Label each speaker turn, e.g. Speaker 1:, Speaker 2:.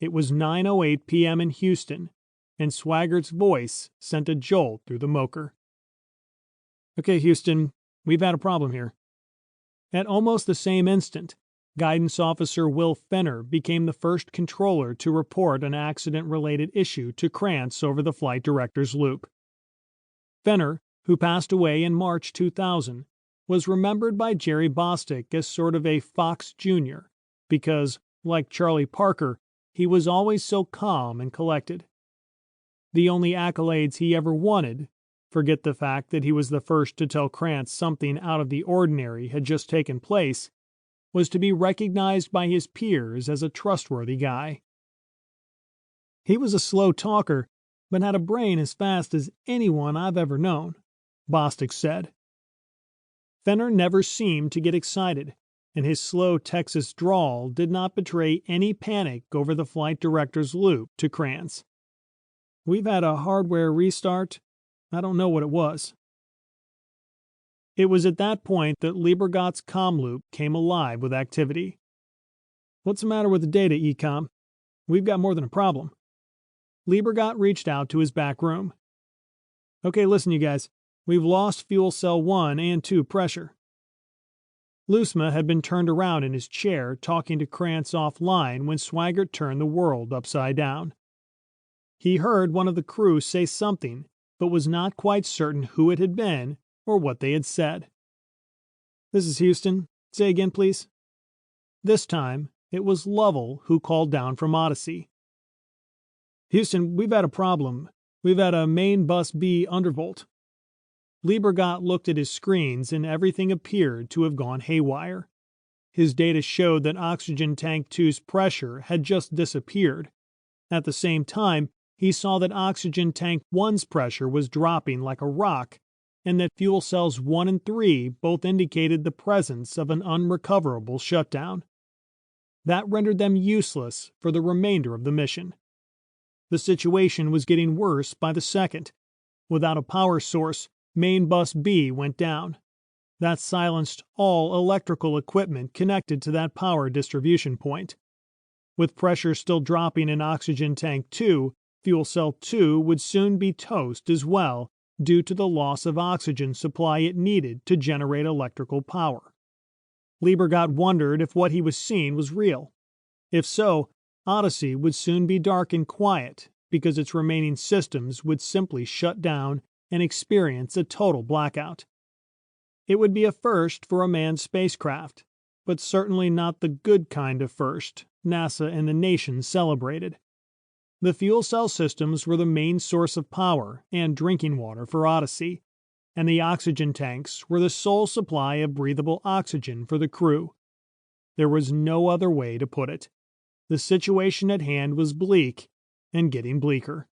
Speaker 1: It was 9:08 p.m. in Houston, and Swaggart's voice sent a jolt through the mocher. "Okay, Houston, we've had a problem here." At almost the same instant, Guidance Officer Will Fenner became the first controller to report an accident-related issue to Krantz over the flight director's loop. Fenner, who passed away in March 2000, was remembered by Jerry Bostick as sort of a Fox Jr. because, like Charlie Parker, he was always so calm and collected. The only accolades he ever wanted, forget the fact that he was the first to tell Krantz something out of the ordinary had just taken place, was to be recognized by his peers as a trustworthy guy. "He was a slow talker, but had a brain as fast as anyone I've ever known," Bostick said. Fenner never seemed to get excited, and his slow Texas drawl did not betray any panic over the flight director's loop to Krantz. "We've had a hardware restart. I don't know what it was." It was at that point that Liebergott's comm loop came alive with activity. "What's the matter with the data, ECOM? We've got more than a problem." Liebergott reached out to his back room. "Okay, listen, you guys. We've lost fuel cell 1 and 2 pressure." Loosma had been turned around in his chair talking to Krantz offline when Swaggart turned the world upside down. He heard one of the crew say something, but was not quite certain who it had been or what they had said. "This is Houston. Say again, please." This time, it was Lovell who called down from Odyssey. "Houston, we've had a problem. We've had a main bus B undervolt." Liebergott looked at his screens and everything appeared to have gone haywire. His data showed that oxygen tank 2's pressure had just disappeared. At the same time, he saw that oxygen tank 1's pressure was dropping like a rock, and that fuel cells 1 and 3 both indicated the presence of an unrecoverable shutdown. That rendered them useless for the remainder of the mission. The situation was getting worse by the second. Without a power source, main bus B went down. That silenced all electrical equipment connected to that power distribution point. With pressure still dropping in oxygen tank 2, fuel cell 2 would soon be toast as well, due to the loss of oxygen supply it needed to generate electrical power. Liebergott wondered if what he was seeing was real. If so, Odyssey would soon be dark and quiet, because its remaining systems would simply shut down and experience a total blackout. It would be a first for a manned spacecraft, but certainly not the good kind of first NASA and the nation celebrated. The fuel cell systems were the main source of power and drinking water for Odyssey, and the oxygen tanks were the sole supply of breathable oxygen for the crew. There was no other way to put it. The situation at hand was bleak and getting bleaker.